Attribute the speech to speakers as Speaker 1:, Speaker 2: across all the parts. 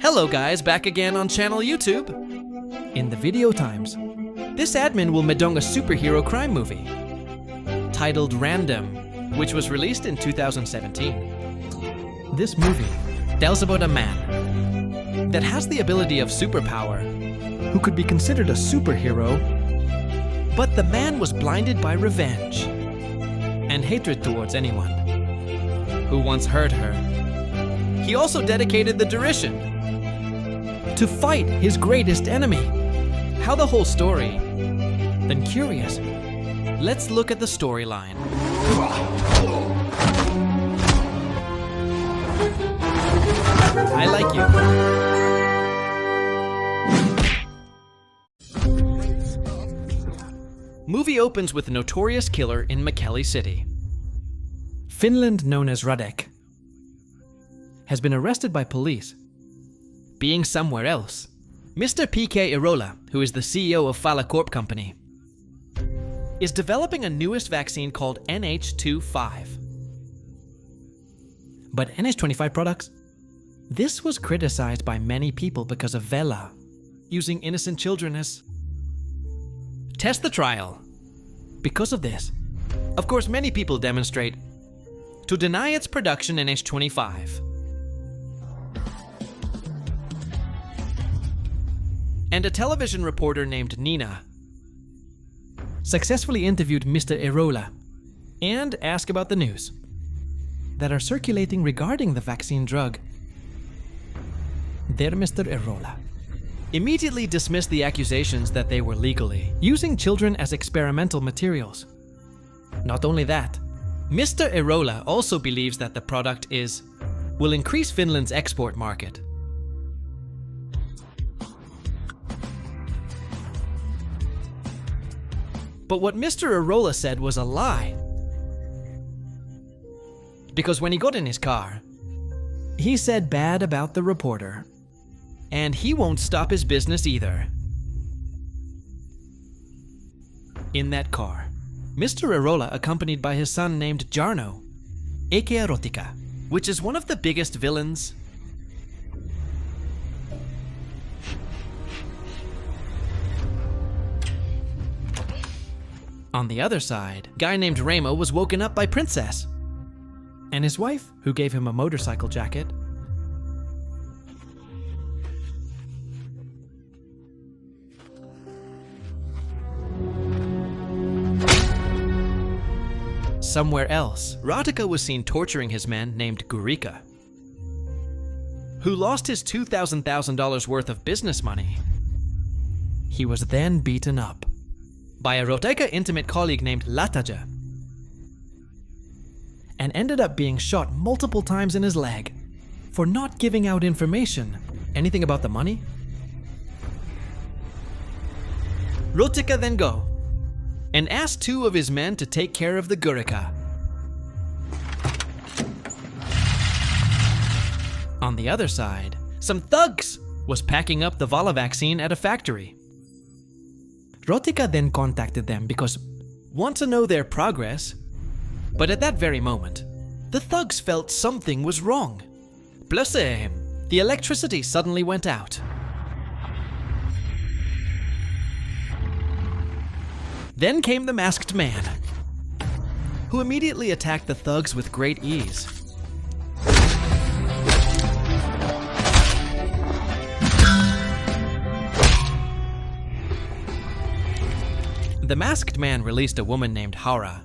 Speaker 1: Hello guys, back again on channel YouTube. In the video times, this admin will medong a superhero crime movie titled Random, which was released in 2017. This movie tells about a man that has the ability of superpower, who could be considered a superhero, but the man was blinded by revenge and hatred towards anyone who once hurt her. He also dedicated the derision to fight his greatest enemy. How the whole story? Then curious, let's look at the storyline. I like you. Movie opens with a notorious killer in Mikkeli City. Finland, known as Radek, has been arrested by police. Being somewhere else, Mr. PK Irola, who is the CEO of Fala Corp Company, is developing a newest vaccine called NH25. But NH25 products? This was criticized by many people because of Vela using innocent children as test the trial. Because of this, of course, many people demonstrate to deny its production NH25. And a television reporter named Nina successfully interviewed Mr. Irola and asked about the news that are circulating regarding the vaccine drug. There, Mr. Irola immediately dismissed the accusations that they were legally using children as experimental materials. Not only that, Mr. Irola also believes that the product will increase Finland's export market. But what Mr. Irola said was a lie. Because when he got in his car, he said bad about the reporter. And he won't stop his business either. In that car, Mr. Irola accompanied by his son named Jarno, aka Rotika, which is one of the biggest villains On the other side, a guy named Ramo was woken up by Princess and his wife, who gave him a motorcycle jacket. Somewhere else, Rotika was seen torturing his man named Gurika, who lost his $2,000 worth of business money. He was then beaten up by a Rotika intimate colleague named Lataja and ended up being shot multiple times in his leg for not giving out information. Anything about the money? Rotika then go and asked two of his men to take care of the Gurika. On the other side, some thugs was packing up the Vala vaccine at a factory. Rotika then contacted them because want to know their progress, but at that very moment, the thugs felt something was wrong. Plus, the electricity suddenly went out. Then came the masked man, who immediately attacked the thugs with great ease. The masked man released a woman named Hara,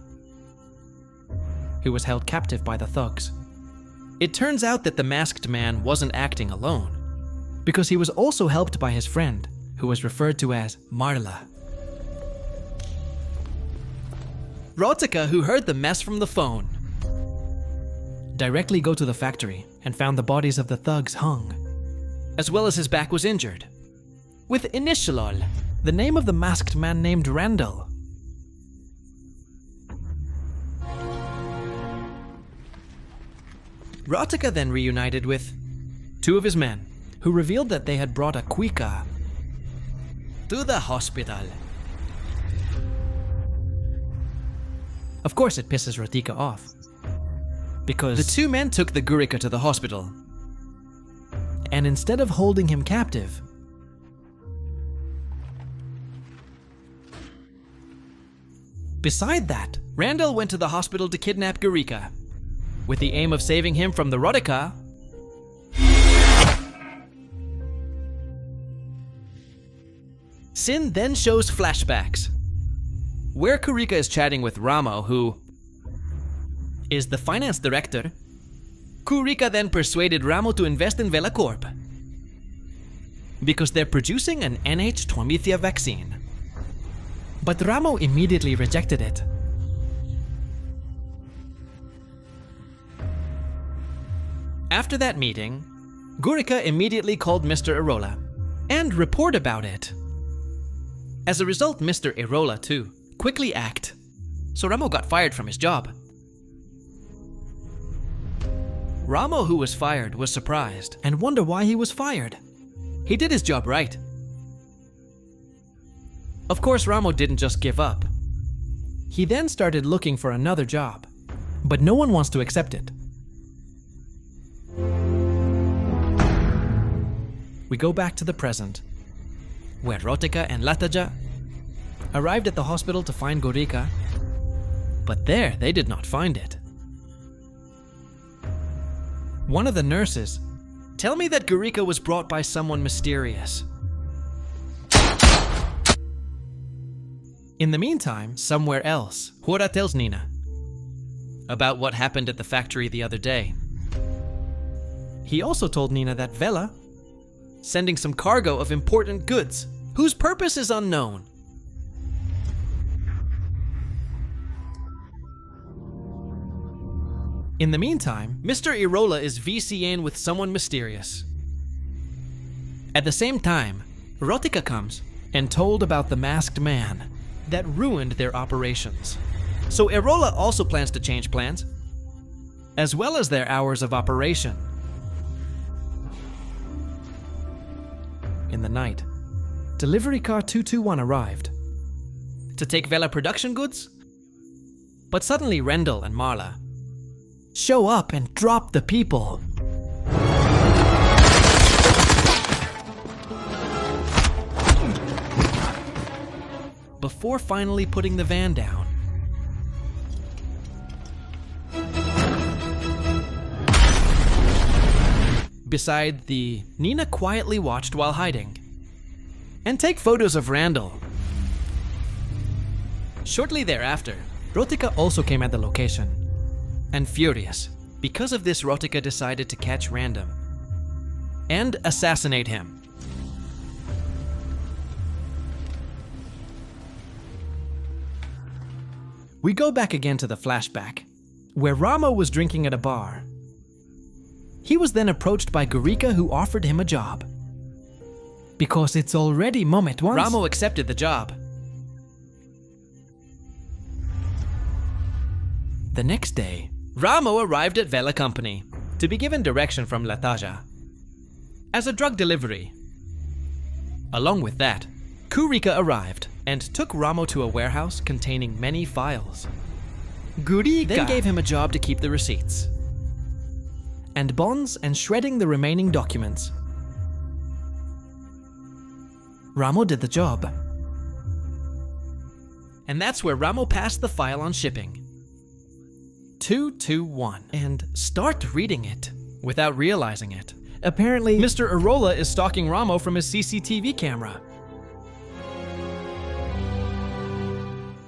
Speaker 1: who was held captive by the thugs. It turns out that the masked man wasn't acting alone, because he was also helped by his friend, who was referred to as Marla. Rotika, who heard the mess from the phone, directly go to the factory and found the bodies of the thugs hung, as well as his back was injured, with Initialol, the name of the masked man named Randall. Rotika then reunited with two of his men, who revealed that they had brought a Kuika to the hospital. Of course, it pisses Rotika off, because the two men took the Gurika to the hospital And instead of holding him captive, beside that, Randall went to the hospital to kidnap Gurika, with the aim of saving him from the Rodica. Sin then shows flashbacks, where Gurika is chatting with Ramo, who is the finance director. Gurika then persuaded Ramo to invest in Velacorp because they're producing an NH-Twamithia vaccine. But Ramo immediately rejected it. After that meeting, Gurika immediately called Mr. Irola and reported about it. As a result, Mr. Irola too quickly acted, so Ramo got fired from his job. Ramo, who was fired, was surprised and wondered why he was fired. He did his job right. Of course, Ramo didn't just give up. He then started looking for another job, but no one wants to accept it. We go back to the present, where Rotika and Lataja arrived at the hospital to find Gurika, but there they did not find it. One of the nurses tell me that Gurika was brought by someone mysterious. In the meantime, somewhere else, Hora tells Nina about what happened at the factory the other day. He also told Nina that Vela sending some cargo of important goods, whose purpose is unknown. In the meantime, Mr. Irola is VCing with someone mysterious. At the same time, Rotika comes and told about the masked man that ruined their operations. So Irola also plans to change plans, as well as their hours of operation. In the night, delivery car 221 arrived to take Vela production goods, but suddenly Rendell and Marla show up and drop the people. Before finally putting the van down. Beside the Nina quietly watched while hiding and take photos of Randall. Shortly thereafter, Rotika also came at the location. And furious, because of this, Rotika decided to catch Random and assassinate him. We go back again to the flashback, where Ramo was drinking at a bar. He was then approached by Gurika, who offered him a job. Because it's already Moment once. Ramo accepted the job. The next day, Ramo arrived at Vela Company to be given direction from Lataja as a drug delivery. Along with that, Gurika arrived and took Ramo to a warehouse containing many files. Gurika then gave him a job to keep the receipts and bonds and shredding the remaining documents. Ramo did the job. And that's where Ramo passed the file on shipping 221 and start reading it without realizing it. Apparently, Mr. Irola is stalking Ramo from his CCTV camera.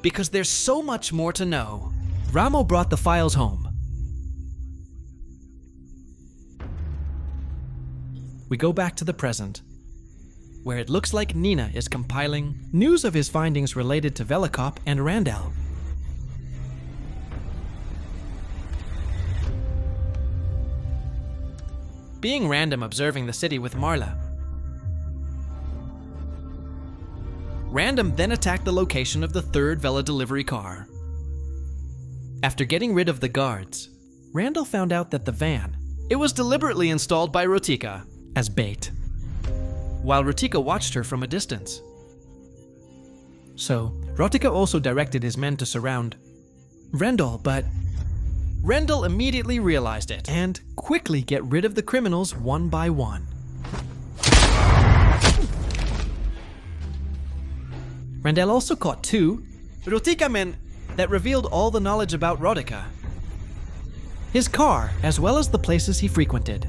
Speaker 1: Because there's so much more to know, Ramo brought the files home. We go back to the present, where it looks like Nina is compiling news of his findings related to Velacop and Randall. Being random observing the city with Marla. Random then attacked the location of the third Vela delivery car. After getting rid of the guards, Randall found out that the van, it was deliberately installed by Rotika as bait, while Rotika watched her from a distance. So, Rotika also directed his men to surround Randall, but Randall immediately realized it and quickly get rid of the criminals one by one. Randell also caught 2 Rotika men that revealed all the knowledge about Rotika. His car, as well as the places he frequented.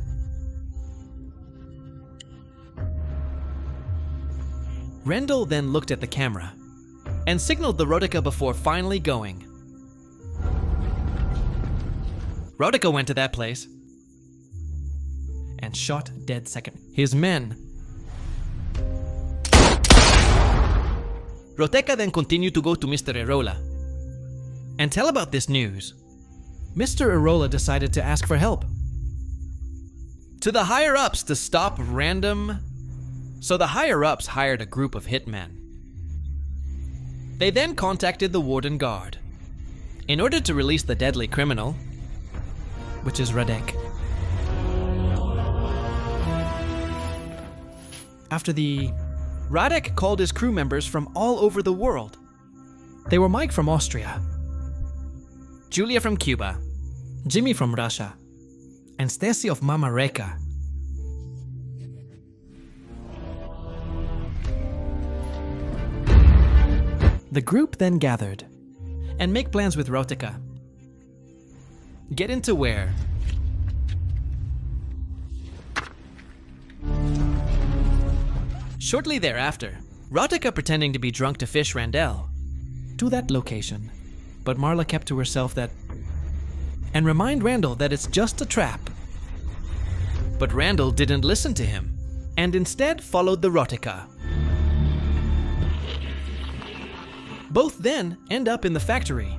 Speaker 1: Rendell then looked at the camera and signaled the Rotika before finally going. Rotika went to that place and shot dead second. His men. Rotika then continued to go to Mr. Erola and tell about this news. Mr. Erola decided to ask for help. To the higher-ups to stop random. So the higher-ups hired a group of hitmen. They then contacted the Warden Guard in order to release the deadly criminal, which is Radek. Radek called his crew members from all over the world. They were Mike from Austria, Julia from Cuba, Jimmy from Russia, and Stacy of Mama Reka. The group then gathered and make plans with Rotika. Get into where? Shortly thereafter, Rotika pretending to be drunk to fish Randell to that location, but Marla kept to herself and remind Randall that it's just a trap. But Randall didn't listen to him and instead followed the Rotika. Both then end up in the factory,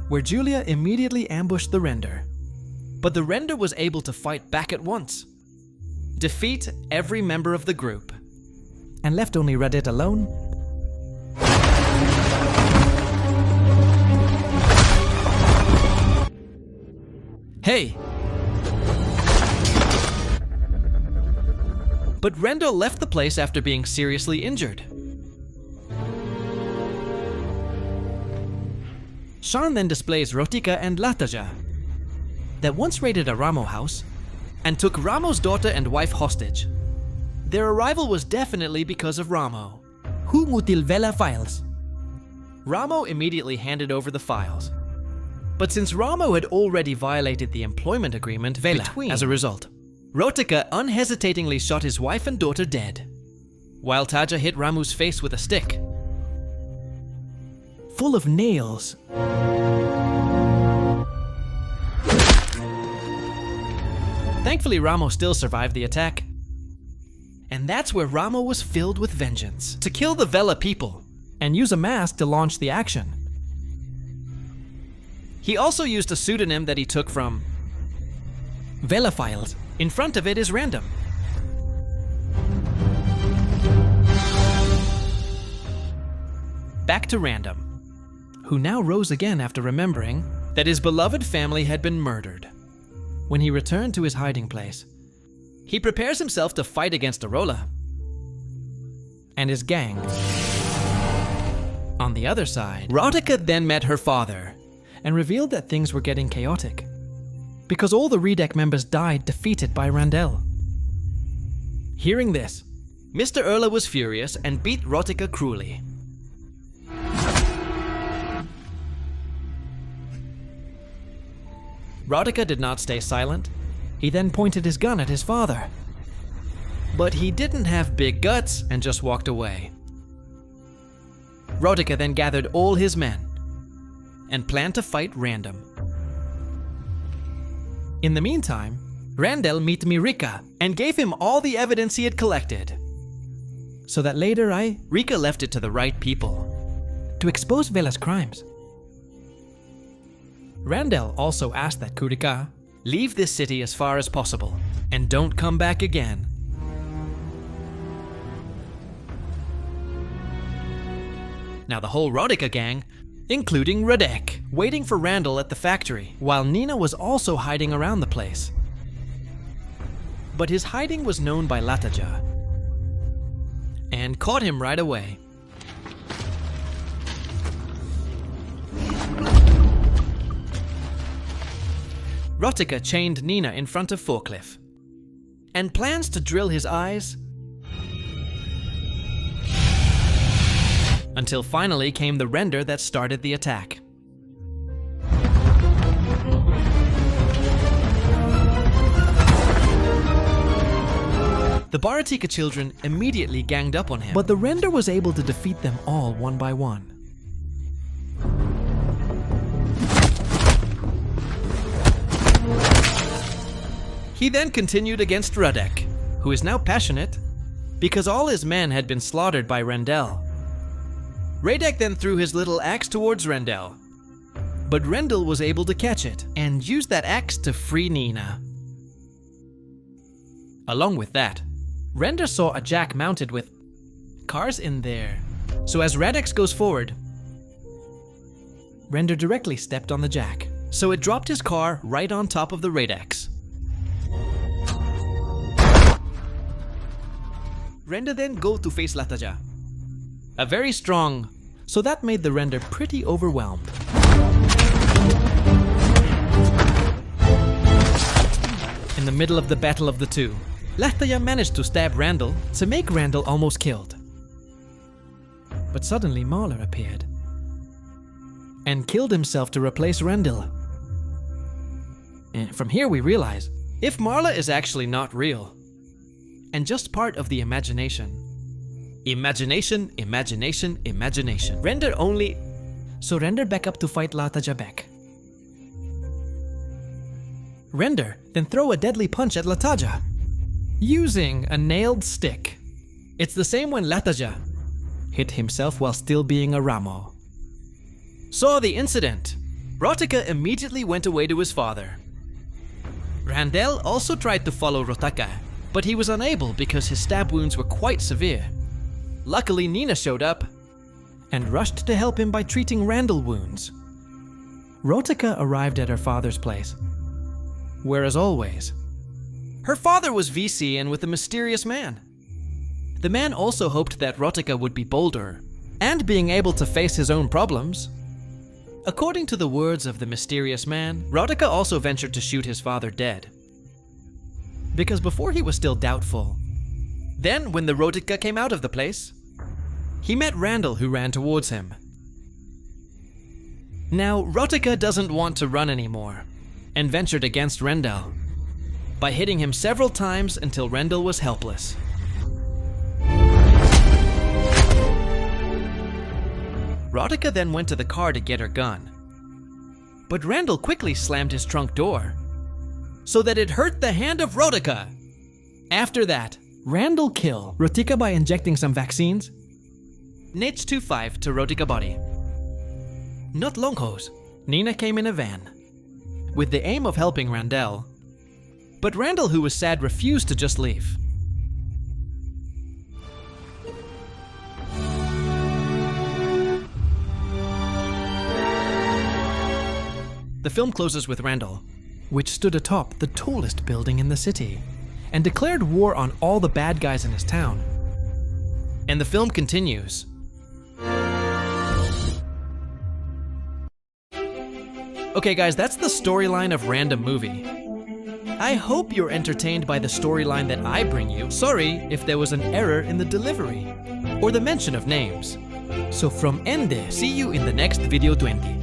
Speaker 1: where Julia immediately ambushed the Render. But the Render was able to fight back at once, defeat every member of the group, and left only Radit alone. Hey! But Rendell left the place after being seriously injured. Sean then displays Rotika and Lataja that once raided a Ramo house and took Ramo's daughter and wife hostage. Their arrival was definitely because of Ramo, who ngutil Vela files. Ramo immediately handed over the files. But since Ramo had already violated the employment agreement as a result, Rotika unhesitatingly shot his wife and daughter dead, while Taja hit Ramu's face with a stick full of nails. Thankfully, Ramo still survived the attack. And that's where Ramo was filled with vengeance, to kill the Vela people and use a mask to launch the action. He also used a pseudonym that he took from Vela Files. In front of it is random. Back to Random, who now rose again after remembering that his beloved family had been murdered. When he returned to his hiding place, he prepares himself to fight against Arola and his gang. On the other side, Rotika then met her father and revealed that things were getting chaotic because all the Redek members died defeated by Randell. Hearing this, Mr. Erla was furious and beat Rotika cruelly. Rotika did not stay silent. He then pointed his gun at his father. But he didn't have big guts and just walked away. Rotika then gathered all his men and planned to fight Random. In the meantime, Randell met Mirika and gave him all the evidence he had collected, so that later Rika left it to the right people to expose Vela's crimes. Randell also asked that Kurika leave this city as far as possible and don't come back again. Now the whole Rotika gang, including Radek, waiting for Randall at the factory, while Nina was also hiding around the place. But his hiding was known by Lataja and caught him right away. Rotika chained Nina in front of Forkliff and plans to drill his eyes until finally came the render that started the attack. The Baratika children immediately ganged up on him, but the render was able to defeat them all one by one. He then continued against Radek, who is now passionate because all his men had been slaughtered by Rendel. Radek then threw his little axe towards Rendel, but Rendel was able to catch it and use that axe to free Nina. Along with that, Render saw a jack mounted with cars in there. So as Radek goes forward, Render directly stepped on the jack, so it dropped his car right on top of the Radek. Render then go to face Lataja. A very strong, so that made the Render pretty overwhelmed. In the middle of the battle of the two, Lataja managed to stab Randall to make Randall almost killed. But suddenly Mahler appeared and killed himself to replace Randall. And from here we realize, if Marla is actually not real, and just part of the imagination. Imagination, imagination, imagination. Render only... So Render back up to fight Lataja back. Render then throw a deadly punch at Lataja, using a nailed stick. It's the same when Lataja hit himself while still being a Ramo. Saw the incident. Rotaka immediately went away to his father. Randel also tried to follow Rotaka, but he was unable because his stab wounds were quite severe. Luckily, Nina showed up and rushed to help him by treating Randall wounds. Rotaka arrived at her father's place, where as always, her father was VC and with a mysterious man. The man also hoped that Rotaka would be bolder and being able to face his own problems. According to the words of the mysterious man, Rotaka also ventured to shoot his father dead, because before he was still doubtful. Then, when the Rotaka came out of the place, he met Randall, who ran towards him. Now, Rotaka doesn't want to run anymore, and ventured against Rendell by hitting him several times until Rendell was helpless. Rotaka then went to the car to get her gun, but Randall quickly slammed his trunk door, so that it hurt the hand of Rotaka. After that, Randall killed Rotaka by injecting some vaccines. Nate 25 to Rotaka body. Not long hose. Nina came in a van, with the aim of helping Randell, but Randall, who was sad, refused to just leave. The film closes with Randall, which stood atop the tallest building in the city, and declared war on all the bad guys in his town. And the film continues. Okay guys, that's the storyline of Random Movie. I hope you're entertained by the storyline that I bring you. Sorry if there was an error in the delivery or the mention of names. So from Ende, see you in the next video 20.